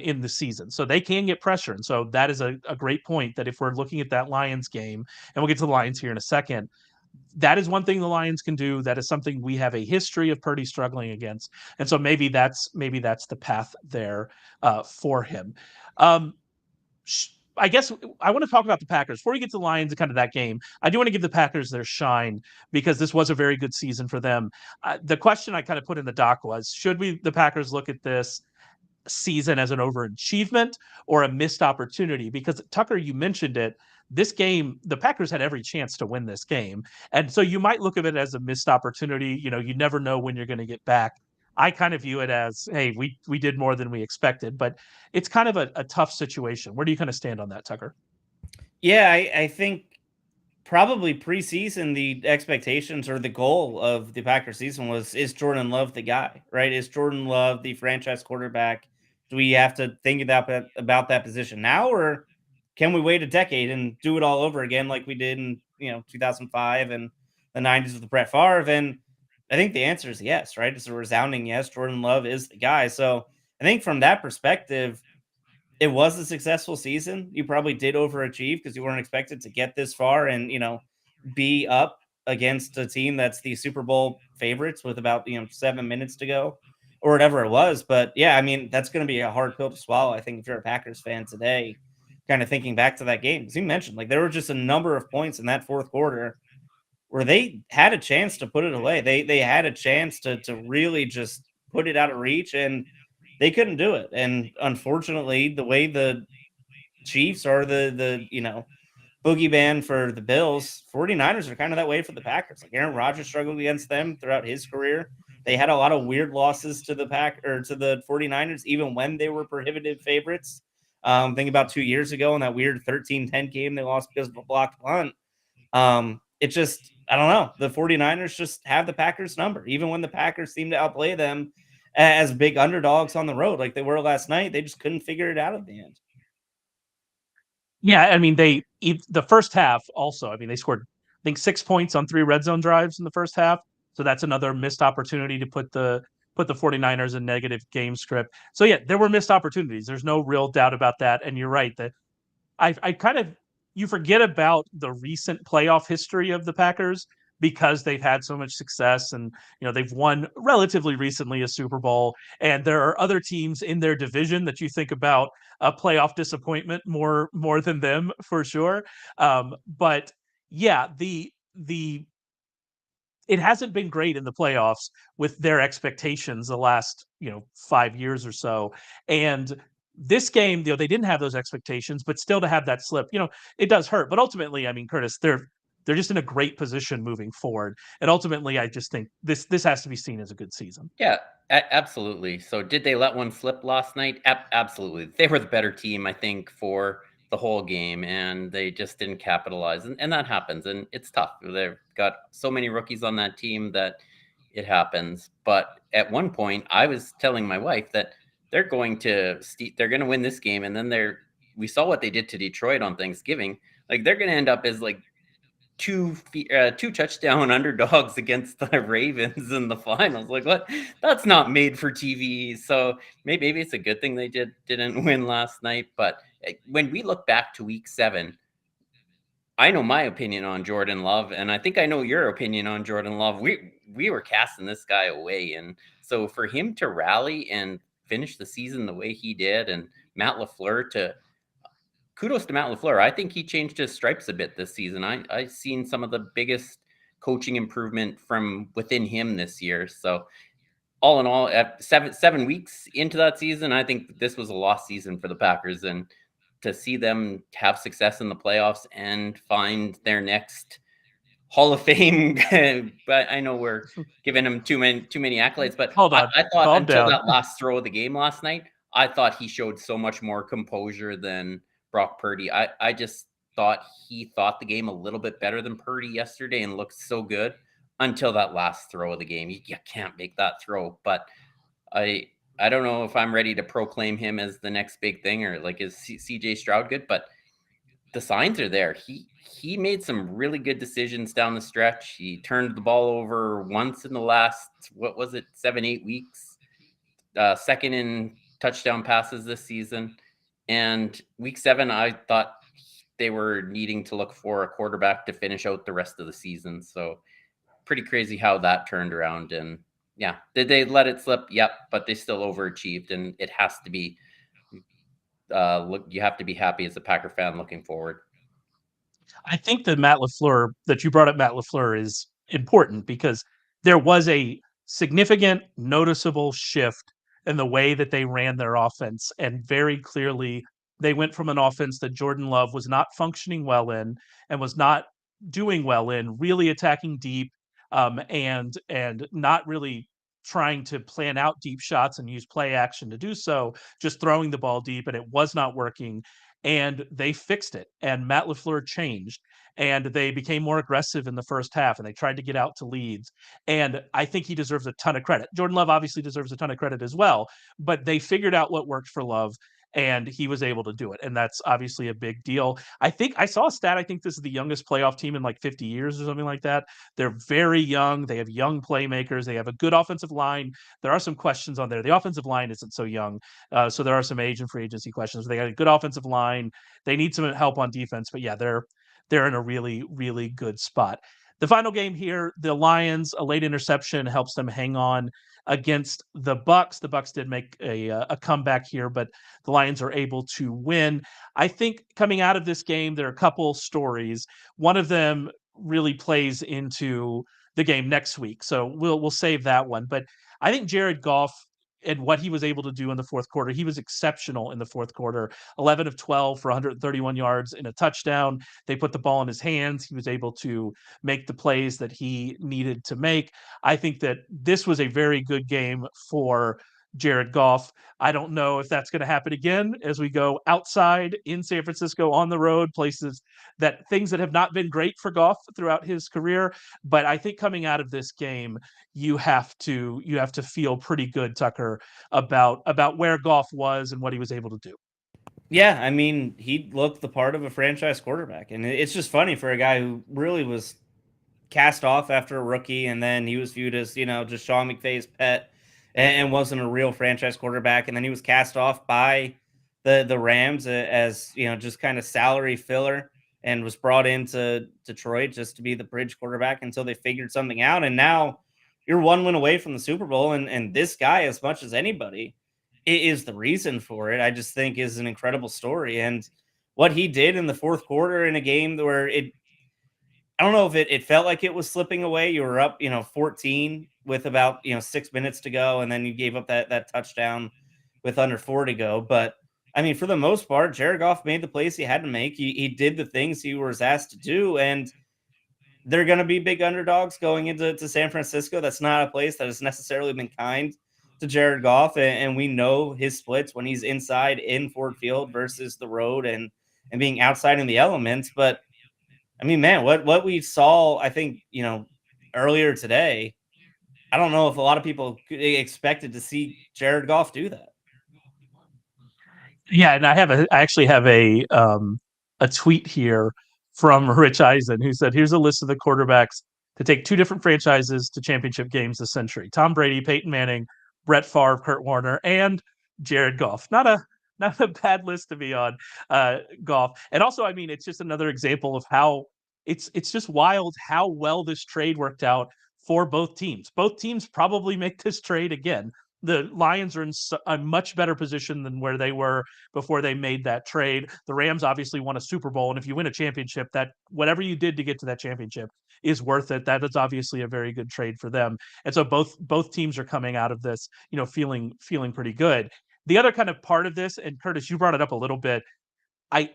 in the season. So they can get pressure. And so that is a great point, that if we're looking at that Lions game, and we'll get to the Lions here in a second, that is one thing the Lions can do. That is something we have a history of Purdy struggling against. And so maybe that's the path there for him. I guess I want to talk about the Packers before we get to the Lions and kind of that game. I do want to give the Packers their shine, because this was a very good season for them. The question I kind of put in the doc was, should the Packers look at this season as an overachievement or a missed opportunity? Because Tucker, you mentioned it, this game, the Packers had every chance to win this game. And so you might look at it as a missed opportunity. You never know when you're going to get back. I kind of view it as, hey, we did more than we expected, but it's kind of a tough situation. Where do you kind of stand on that, Tucker? Yeah, I think probably preseason, the expectations or the goal of the Packers season was, is Jordan Love the guy, right? Is Jordan Love the franchise quarterback? Do we have to think about that position now, or can we wait a decade and do it all over again like we did in 2005 and the 90s with Brett Favre? And I think the answer is yes, right? It's a resounding yes. Jordan Love is the guy. So I think from that perspective, it was a successful season. You probably did overachieve because you weren't expected to get this far and, be up against a team that's the Super Bowl favorites with about, 7 minutes to go or whatever it was. But yeah, I mean, that's going to be a hard pill to swallow, I think, if you're a Packers fan today, kind of thinking back to that game. Because you mentioned, like, there were just a number of points in that fourth quarter where they had a chance to put it away. They had a chance to really just put it out of reach, and they couldn't do it. And unfortunately, the way the Chiefs are the boogeyman for the Bills, 49ers are kind of that way for the Packers. Like, Aaron Rodgers struggled against them throughout his career. They had a lot of weird losses to the 49ers, even when they were prohibitive favorites. Think about 2 years ago in that weird 13-10 game they lost because of a blocked punt. It just, I don't know. The 49ers just have the Packers number. Even when the Packers seem to outplay them as big underdogs on the road like they were last night, they just couldn't figure it out at the end. Yeah, I mean, the first half also, I mean, they scored, I think, 6 points on 3 red zone drives in the first half. So that's another missed opportunity to put the 49ers in negative game script. So yeah, there were missed opportunities. There's no real doubt about that. And you're right that I kind of, you forget about the recent playoff history of the Packers because they've had so much success, and they've won relatively recently a Super Bowl, and there are other teams in their division that you think about a playoff disappointment more than them for sure. But yeah, the it hasn't been great in the playoffs with their expectations the last 5 years or so. And this game, they didn't have those expectations, but still to have that slip, it does hurt. But ultimately, I mean, Curtis, they're just in a great position moving forward. And ultimately, I just think this has to be seen as a good season. Yeah, absolutely. So did they let one slip last night? Absolutely. They were the better team, I think, for the whole game, and they just didn't capitalize. And that happens, and it's tough. They've got so many rookies on that team that it happens. But at one point, I was telling my wife that they're going to win this game, and then we saw what they did to Detroit on Thanksgiving. Like, they're going to end up as like two touchdown underdogs against the Ravens in the finals. Like, what? That's not made for TV. So maybe it's a good thing they didn't win last night. But when we look back to Week 7, I know my opinion on Jordan Love, and I think I know your opinion on Jordan Love. We were casting this guy away, and so for him to rally and finish the season the way he did, and Matt LaFleur kudos to Matt LaFleur. I think he changed his stripes a bit this season. I've seen some of the biggest coaching improvement from within him this year. So all in all, at 7 weeks into that season, I think this was a lost season for the Packers. And to see them have success in the playoffs and find their next Hall of Fame, but I know we're giving him too many accolades. But I thought until that last throw of the game last night, I thought he showed so much more composure than Brock Purdy. I just thought he thought the game a little bit better than Purdy yesterday and looked so good until that last throw of the game. You can't make that throw. But I don't know if I'm ready to proclaim him as the next big thing, or like, is CJ Stroud good? But the signs are there. He made some really good decisions down the stretch. He turned the ball over once in the last, 7-8 weeks, second in touchdown passes this season. And Week 7, I thought they were needing to look for a quarterback to finish out the rest of the season. So pretty crazy how that turned around. And yeah, did they let it slip? Yep, but they still overachieved, and it has to be you have to be happy as a Packer fan looking forward. I think that you brought up Matt LaFleur is important because there was a significant, noticeable shift in the way that they ran their offense. And very clearly, they went from an offense that Jordan Love was not functioning well in and was not doing well in, really attacking deep, and not really trying to plan out deep shots and use play action to do so, just throwing the ball deep, and it was not working. And they fixed it, and Matt LaFleur changed, and they became more aggressive in the first half, and they tried to get out to leads. And I think he deserves a ton of credit. Jordan Love obviously deserves a ton of credit as well, but they figured out what worked for Love, and he was able to do it. And that's obviously a big deal. I think I saw a stat. I think this is the youngest playoff team in like 50 years or something like that. They're very young. They have young playmakers. They have a good offensive line. There are some questions on there. The offensive line isn't so young. So there are some age and free agency questions. They got a good offensive line. They need some help on defense, but yeah, they're in a really, really good spot. The final game here, the Lions, a late interception helps them hang on against the Bucs. The Bucs did make a comeback here, but the Lions are able to win. I think coming out of this game, there are a couple stories. One of them really plays into the game next week, so we'll save that one. But I think Jared Goff and what he was able to do in the fourth quarter, he was exceptional in the fourth quarter. 11 of 12 for 131 yards and a touchdown. They put the ball in his hands. He was able to make the plays that he needed to make. I think that this was a very good game for Jared Goff. I don't know if that's going to happen again as we go outside in San Francisco on the road, things that have not been great for Goff throughout his career. But I think coming out of this game, you have to feel pretty good, Tucker, about where Goff was and what he was able to do. Yeah, I mean, he looked the part of a franchise quarterback, and it's just funny for a guy who really was cast off after a rookie, and then he was viewed as, just Sean McVay's pet, and wasn't a real franchise quarterback, and then he was cast off by the Rams as just kind of salary filler, and was brought into Detroit just to be the bridge quarterback until they figured something out, and now you're one win away from the Super Bowl, and this guy, as much as anybody, is the reason for it. I just think is an incredible story, and what he did in the fourth quarter in a game where I don't know if it felt like it was slipping away. You were up, 14 with about, 6 minutes to go. And then you gave up that touchdown with under 4 to go. But I mean, for the most part, Jared Goff made the plays he had to make. He did the things he was asked to do. And they're going to be big underdogs going into San Francisco. That's not a place that has necessarily been kind to Jared Goff. And we know his splits when he's inside in Ford Field versus the road and being outside in the elements. But I mean, man, what we saw, I think, earlier today, I don't know if a lot of people expected to see Jared Goff do that. Yeah, and I actually have a tweet here from Rich Eisen, who said, "Here's a list of the quarterbacks to take two different franchises to championship games this century: Tom Brady, Peyton Manning, Brett Favre, Kurt Warner, and Jared Goff." Not a bad list to be on, Goff. And also, I mean, it's just another example of how it's just wild how well this trade worked out for both teams. Both teams probably make this trade again. The Lions are in a much better position than where they were before they made that trade. The Rams obviously won a Super Bowl, and if you win a championship, that whatever you did to get to that championship is worth it. That is obviously a very good trade for them. And so both teams are coming out of this, feeling pretty good. The other kind of part of this, and Curtis, you brought it up a little bit,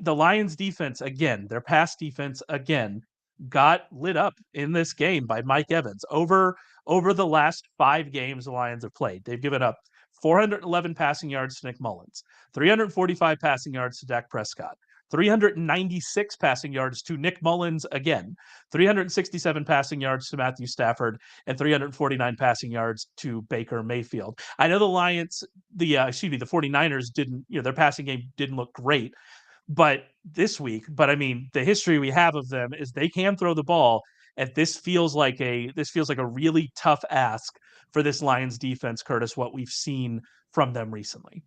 the Lions defense, again, their pass defense, again, got lit up in this game by Mike Evans. Over the last 5 games the Lions have played, they've given up 411 passing yards to Nick Mullins, 345 passing yards to Dak Prescott, 396 passing yards to Nick Mullins again, 367 passing yards to Matthew Stafford, and 349 passing yards to Baker Mayfield. I know the 49ers didn't, their passing game didn't look great, but this week, I mean, the history we have of them is they can throw the ball, and this feels like a really tough ask for this Lions defense, Curtis, what we've seen from them recently.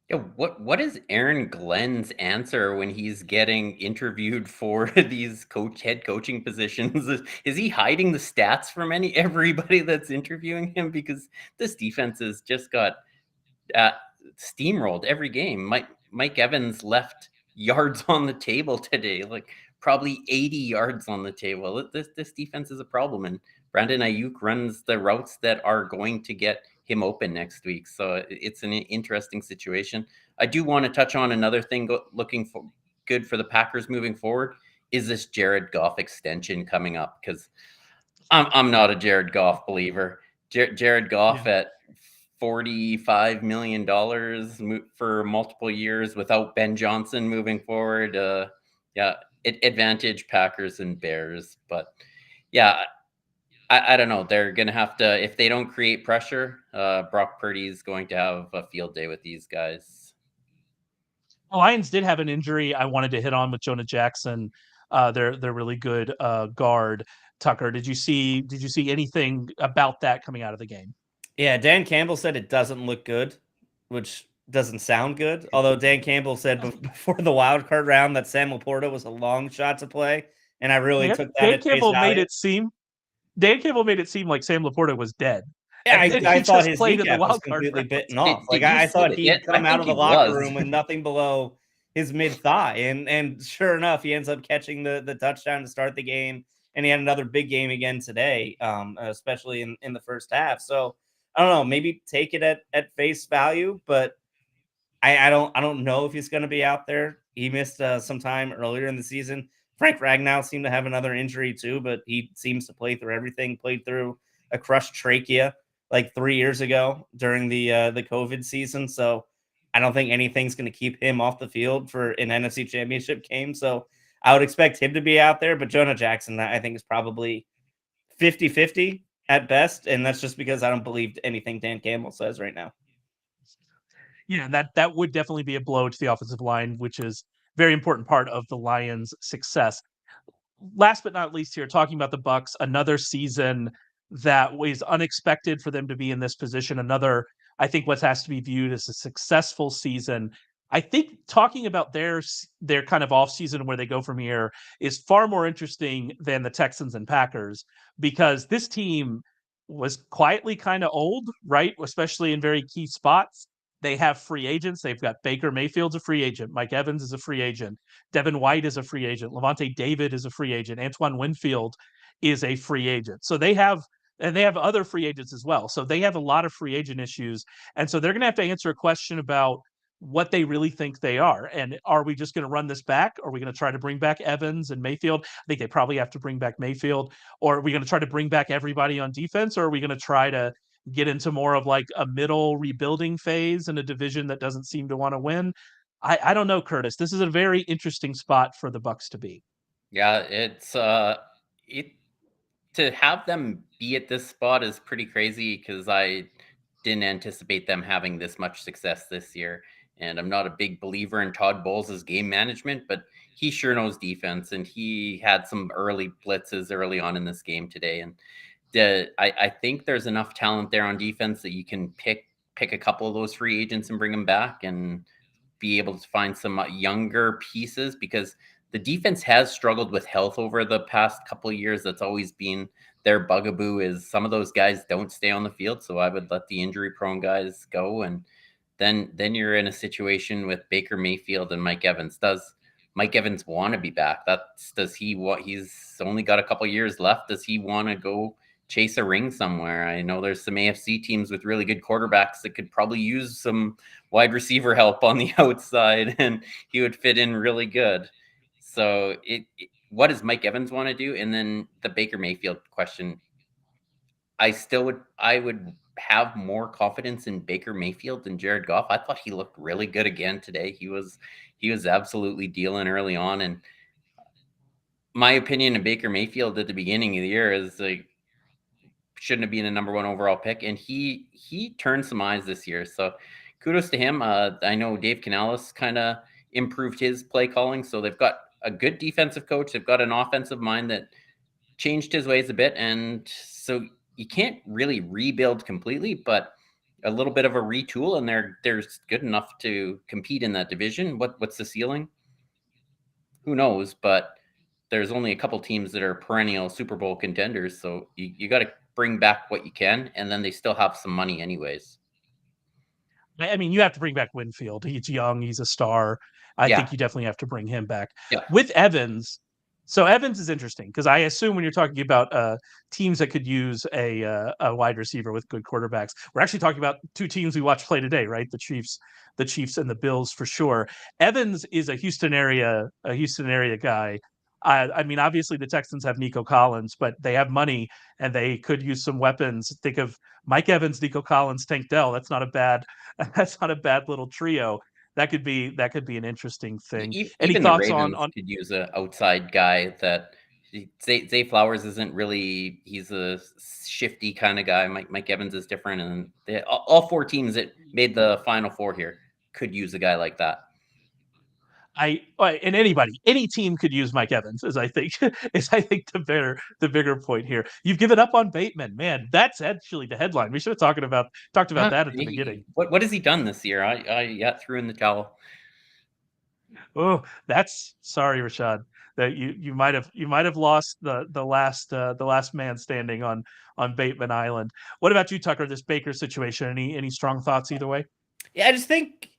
Yeah, what is Aaron Glenn's answer when he's getting interviewed for these head coaching positions? Is he hiding the stats from everybody that's interviewing him? Because this defense has just got steamrolled every game. Mike Evans left yards on the table today, like probably 80 yards on the table. This defense is a problem, and Brandon Ayuk runs the routes that are going to get him open next week. So it's an interesting situation. I do want to touch on another thing looking for good for the Packers moving forward is this Jared Goff extension coming up, because I'm not a Jared Goff believer. Jared Goff at $45 million for multiple years without Ben Johnson moving forward. Advantage Packers and Bears. But yeah, I don't know. They're going to have to, if they don't create pressure, Brock Purdy is going to have a field day with these guys. The Lions did have an injury I wanted to hit on with Jonah Jackson. They're really good guard. Tucker, did you see anything about that coming out of the game? Yeah, Dan Campbell said it doesn't look good, which doesn't sound good. Although Dan Campbell said before the wild card round that Sam Laporta was a long shot to play, and I really took that. Dan Campbell made it seem like Sam Laporta was dead. Yeah, I thought his kneecap was completely bitten off. I thought he'd come out of the locker room with nothing below his mid thigh, and sure enough, he ends up catching the touchdown to start the game, and he had another big game again today, especially in the first half. So I don't know, maybe take it at face value, but I don't know if he's going to be out there. He missed some time earlier in the season. Frank Ragnow seemed to have another injury too, but he seems to play through everything. Played through a crushed trachea like 3 years ago during the COVID season. So I don't think anything's going to keep him off the field for an NFC Championship game. So I would expect him to be out there, but Jonah Jackson, I think, is probably 50-50 at best, and that's just because I don't believe anything Dan Campbell says right now. Yeah, that would definitely be a blow to the offensive line, which is a very important part of the Lions' success. Last but not least here, talking about the Bucs, another season that was unexpected for them to be in this position. Another, I think, what has to be viewed as a successful season. I think talking about their kind of offseason where they go from here is far more interesting than the Texans and Packers, because this team was quietly kind of old, right? Especially in very key spots. They have free agents. They've got Baker Mayfield's a free agent. Mike Evans is a free agent. Devin White is a free agent. Levante David is a free agent. Antoine Winfield is a free agent. So they have other free agents as well. So they have a lot of free agent issues. And so they're going to have to answer a question about what they really think they are. And are we just going to run this back? Are we going to try to bring back Evans and Mayfield? I think they probably have to bring back Mayfield. Or are we going to try to bring back everybody on defense? Or are we going to try to get into more of like a middle rebuilding phase in a division that doesn't seem to want to win? I don't know, Curtis. This is a very interesting spot for the Bucs to be. Yeah, it's to have them be at this spot is pretty crazy, because I didn't anticipate them having this much success this year. And I'm not a big believer in Todd Bowles' game management, but he sure knows defense, and he had some early blitzes early on in this game today. And I think there's enough talent there on defense that you can pick a couple of those free agents and bring them back and be able to find some younger pieces, because the defense has struggled with health over the past couple of years. That's always been their bugaboo, is some of those guys don't stay on the field. So I would let the injury prone guys go. And then you're in a situation with Baker Mayfield and Mike Evans. Does Mike Evans want to be back? He's only got a couple of years left. Does he want to go chase a ring somewhere? I know there's some AFC teams with really good quarterbacks that could probably use some wide receiver help on the outside, and he would fit in really good. So what does Mike Evans want to do? And then the Baker Mayfield question, I would have more confidence in Baker Mayfield than Jared Goff. I thought he looked really good again today. He was absolutely dealing early on. And my opinion of Baker Mayfield at the beginning of the year is like, shouldn't have been a number 1 overall pick. And he turned some eyes this year. So kudos to him. I know Dave Canales kind of improved his play calling. So they've got a good defensive coach. They've got an offensive mind that changed his ways a bit. And so you can't really rebuild completely, but a little bit of a retool, and they're good enough to compete in that division. What's the ceiling? Who knows? But there's only a couple teams that are perennial Super Bowl contenders. So you got to bring back what you can, and then they still have some money anyways. I mean, you have to bring back Winfield. He's young. He's a star. I think you definitely have to bring him back. Yeah. With Evans, so Evans is interesting because I assume when you're talking about teams that could use a wide receiver with good quarterbacks, we're actually talking about 2 teams we watched play today, right? The Chiefs and the Bills for sure. Evans is a Houston area guy. I mean, obviously the Texans have Nico Collins, but they have money and they could use some weapons. Think of Mike Evans, Nico Collins, Tank Dell. That's not a bad little trio. That could be an interesting thing. Any Even thoughts the Ravens on could use an outside guy that Zay Flowers isn't really, he's a shifty kind of guy. Mike Evans is different. And all 4 teams that made the Final Four here could use a guy like that. And any team could use Mike Evans, is I think the bigger point here. You've given up on Bateman, man. That's actually the headline. We should have talked about that at the beginning. What has he done this year? I threw in the towel. Oh, sorry, Rashad. That you might have lost the last man standing on Bateman Island. What about you, Tucker? This Baker situation. Any strong thoughts either way? Yeah, I just think,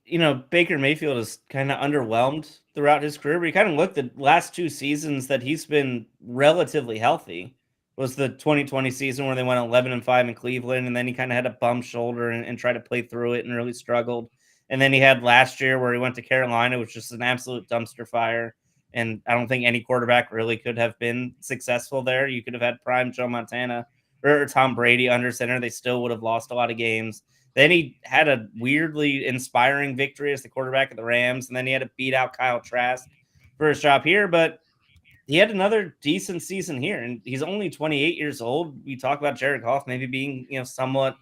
Baker Mayfield is kind of underwhelmed throughout his career. But you kind of look at the last 2 seasons that he's been relatively healthy. Was the 2020 season where they went 11-5 in Cleveland, and then he kind of had a bum shoulder and tried to play through it and really struggled. And then he had last year where he went to Carolina, which was an absolute dumpster fire. And I don't think any quarterback really could have been successful there. You could have had prime Joe Montana or Tom Brady under center, they still would have lost a lot of games. Then he had a weirdly inspiring victory as the quarterback of the Rams, and then he had to beat out Kyle Trask for his job here. But he had another decent season here, and he's only 28 years old. We talk about Jared Goff maybe being, somewhat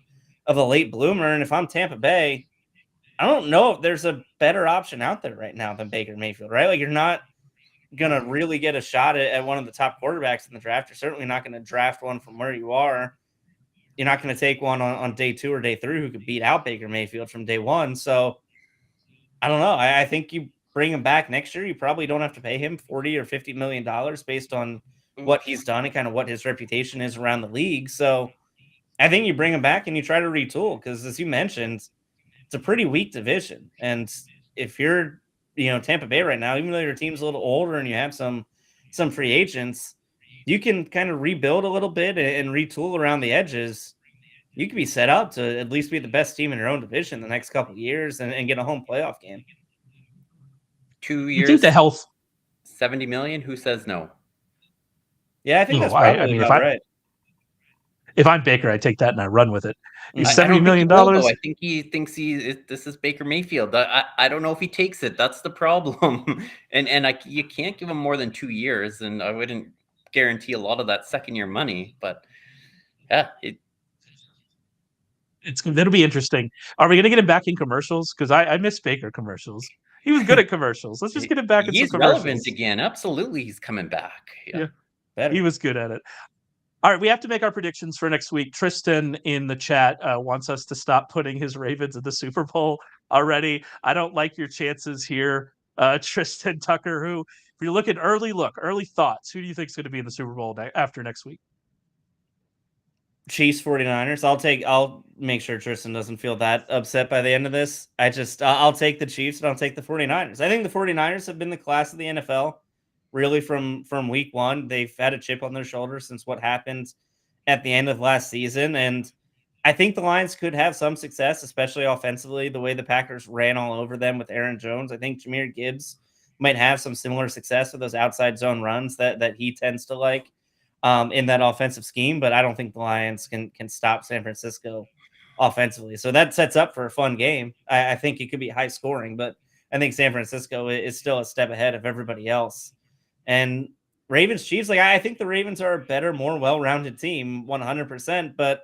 of a late bloomer, and if I'm Tampa Bay, I don't know if there's a better option out there right now than Baker Mayfield, right? Like, you're not going to really get a shot at one of the top quarterbacks in the draft. You're certainly not going to draft one from where you are. You're not going to take one on day 2 or day 3 who could beat out Baker Mayfield from day 1. So I don't know. I think you bring him back next year. You probably don't have to pay him $40 or $50 million based on what he's done and kind of what his reputation is around the league. So I think you bring him back and you try to retool because, as you mentioned, it's a pretty weak division. And if you're, Tampa Bay right now, even though your team's a little older and you have some free agents, you can kind of rebuild a little bit and retool around the edges. You could be set up to at least be the best team in your own division the next couple of years and get a home playoff game. 2 You years, think the health 70 million? Who says no? Yeah, I think that's probably right. If I'm Baker, I take that and I run with it. He's $70 million. I think he thinks this is Baker Mayfield. I don't know if he takes it. That's the problem. You can't give him more than 2 years, and I wouldn't guarantee a lot of that second year money. But yeah, it'll be interesting. Are we going to get him back in commercials? Because I miss Baker commercials. He was good at commercials. Let's just get him back in some commercials. He's relevant again. Absolutely, he's coming back. Yeah. He was good at it. All right, we have to make our predictions for next week. Tristan in the chat wants us to stop putting his Ravens in the Super Bowl already. I don't like your chances here, Tristan Tucker. If you're looking early thoughts, who do you think is going to be in the Super Bowl after next week? Chiefs 49ers. I'll make sure Tristan doesn't feel that upset by the end of this. I'll take the Chiefs and I'll take the 49ers. I think the 49ers have been the class of the NFL. Really, from week 1, they've had a chip on their shoulder since what happened at the end of last season. And I think the Lions could have some success, especially offensively, the way the Packers ran all over them with Aaron Jones. I think Jahmyr Gibbs might have some similar success with those outside zone runs that he tends to like in that offensive scheme. But I don't think the Lions can stop San Francisco offensively. So that sets up for a fun game. I think it could be high scoring, but I think San Francisco is still a step ahead of everybody else. And Ravens Chiefs, I think the Ravens are a better, more well-rounded team, 100%. But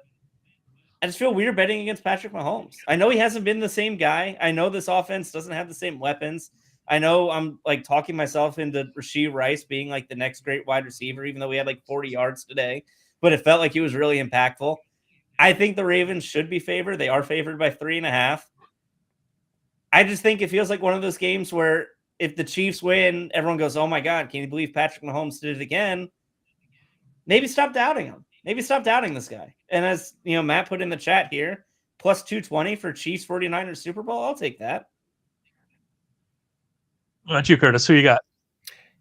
I just feel weird betting against Patrick Mahomes. I know he hasn't been the same guy. I know this offense doesn't have the same weapons. I know I'm talking myself into Rashee Rice being the next great wide receiver, even though we had 40 yards today. But it felt like he was really impactful. I think the Ravens should be favored. They are favored by 3.5. I just think it feels like one of those games where if the Chiefs win, everyone goes, oh my God, can you believe Patrick Mahomes did it again? Maybe stop doubting him. Maybe stop doubting this guy. And as Matt put in the chat here, plus 220 for Chiefs 49ers Super Bowl. I'll take that. What about you, Curtis? Who you got?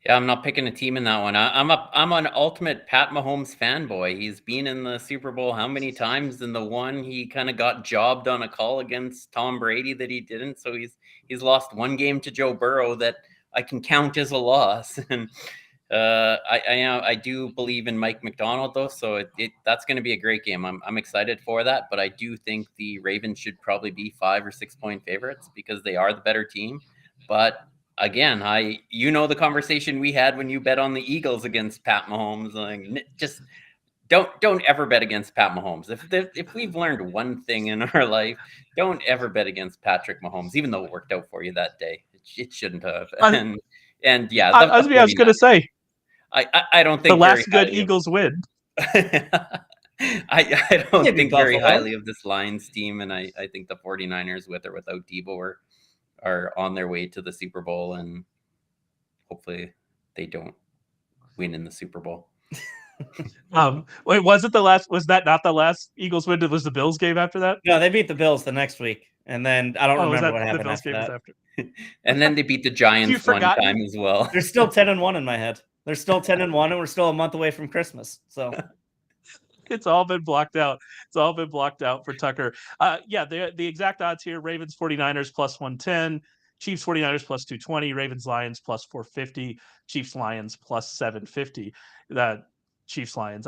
Yeah, I'm not picking a team in that one. I'm an ultimate Pat Mahomes fanboy. He's been in the Super Bowl how many times? In the one, he kind of got jobbed on a call against Tom Brady that he didn't. So he's lost one game to Joe Burrow that I can count as a loss. And I do believe in Mike McDonald though, so that's going to be a great game. I'm excited for that, but I do think the Ravens should probably be 5 or 6 point favorites because they are the better team. But again, the conversation we had when you bet on the Eagles against Pat Mahomes. Just don't ever bet against Pat Mahomes. If we've learned one thing in our life, don't ever bet against Patrick Mahomes, even though it worked out for you that day. It shouldn't have. And yeah, I was going to say. I don't think the last good Eagles win. I don't think very highly of this Lions team, and I think the 49ers, with or without Debo, are on their way to the Super Bowl, and hopefully they don't win in the Super Bowl. Wait, was that not the last Eagles win? It was the Bills game after that? No, they beat the Bills the next week, and then I don't remember what happened after that. And then they beat the Giants one time as well. They're still 10-1 in my head. They're still 10-1, and we're still a month away from Christmas. So it's all been blocked out. It's all been blocked out for Tucker. The exact odds here: Ravens 49ers plus 110, Chiefs 49ers plus 220, Ravens Lions plus 450, Chiefs Lions plus 750. That Chiefs Lions,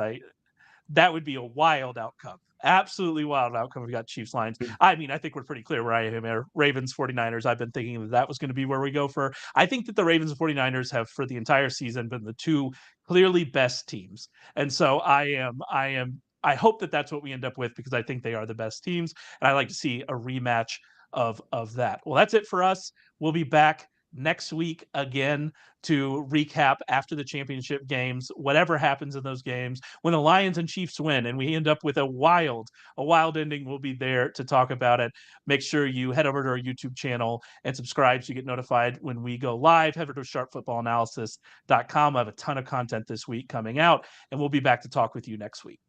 that would be a wild outcome. Absolutely wild outcome. We've got Chiefs Lions. I mean, I think we're pretty clear where I am there. Ravens 49ers. I've been thinking that was going to be where we go for. I think that the Ravens and 49ers have for the entire season been the two clearly best teams. And so I hope that that's what we end up with because I think they are the best teams. And I like to see a rematch of that. Well, that's it for us. We'll be back next week again to recap after the championship games, whatever happens in those games. When the Lions and Chiefs win and we end up with a wild ending, we'll be there to talk about it. Make sure you head over to our YouTube channel and subscribe so you get notified when we go live. Head over to sharpfootballanalysis.com. I have a ton of content this week coming out, and we'll be back to talk with you next week.